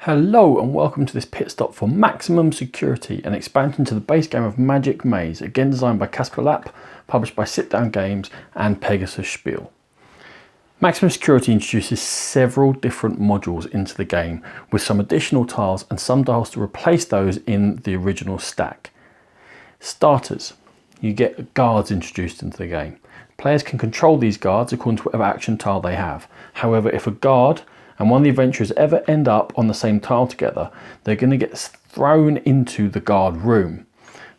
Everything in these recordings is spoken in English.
Hello and welcome to this pit stop for Maximum Security, an expansion to the base game of Magic Maze, again designed by Kasper Lapp, published by Sit Down Games and Pegasus Spiele. Maximum Security introduces several different modules into the game with some additional tiles and some tiles to replace those in the original stack. Starters, you get guards introduced into the game. Players can control these guards according to whatever action tile they have. However, if a guard and one of the adventurers ever end up on the same tile together, they're going to get thrown into the guard room.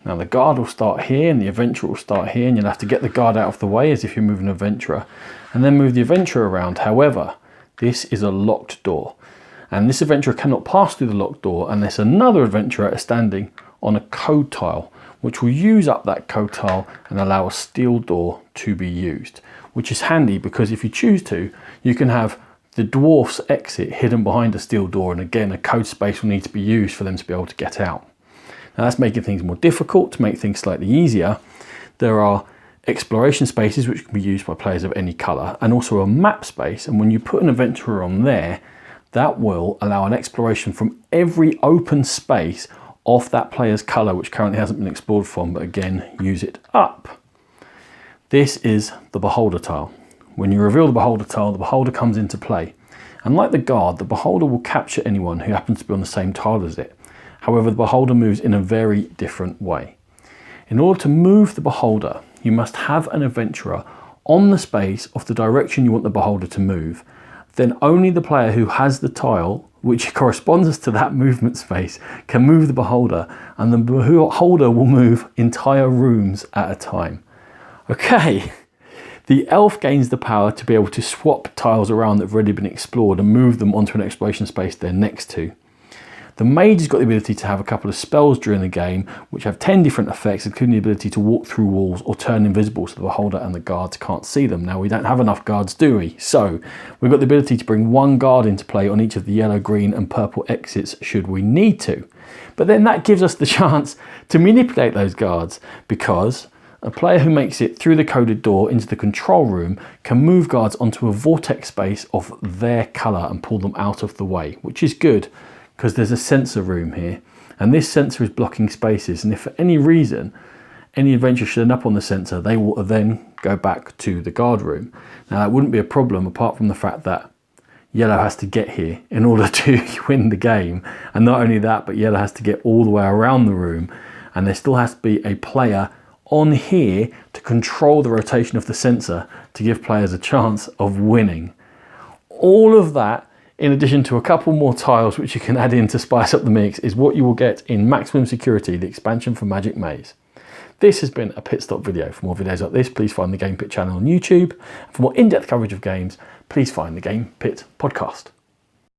Now the guard will start here and the adventurer will start here, and you'll have to get the guard out of the way as if you're moving an adventurer, and then move the adventurer around. However, this is a locked door, and this adventurer cannot pass through the locked door unless another adventurer is standing on a code tile, which will use up that code tile and allow a steel door to be used, which is handy because if you choose to, you can have the dwarf's exit hidden behind a steel door, and again a code space will need to be used for them to be able to get out. Now that's making things more difficult. To make things slightly easier, there are exploration spaces which can be used by players of any colour, and also a map space, and when you put an adventurer on there, that will allow an exploration from every open space of that player's colour which currently hasn't been explored from, but again use it up. This is the beholder tile. When you reveal the beholder tile, the beholder comes into play. And like the guard, the beholder will capture anyone who happens to be on the same tile as it. However, the beholder moves in a very different way. In order to move the beholder, you must have an adventurer on the space of the direction you want the beholder to move. Then only the player who has the tile, which corresponds to that movement space, can move the beholder, and the beholder will move entire rooms at a time. Okay. The elf gains the power to be able to swap tiles around that have already been explored and move them onto an exploration space they're next to. The mage has got the ability to have a couple of spells during the game which have 10 different effects, including the ability to walk through walls or turn invisible so the beholder and the guards can't see them. Now we don't have enough guards, do we? So we've got the ability to bring one guard into play on each of the yellow, green and purple exits should we need to. But then that gives us the chance to manipulate those guards, because a player who makes it through the coded door into the control room can move guards onto a vortex space of their colour and pull them out of the way, which is good because there's a sensor room here, and this sensor is blocking spaces, and if for any reason any adventurer should end up on the sensor, they will then go back to the guard room. Now that wouldn't be a problem apart from the fact that yellow has to get here in order to win the game, and not only that, but yellow has to get all the way around the room, and there still has to be a player on here to control the rotation of the sensor to give players a chance of winning. All of that, in addition to a couple more tiles which you can add in to spice up the mix, is what you will get in Maximum Security, the expansion for Magic Maze. This has been a pit stop video. For more videos like this, please find the Game Pit channel on YouTube. And for more in-depth coverage of games, please find the Game Pit podcast.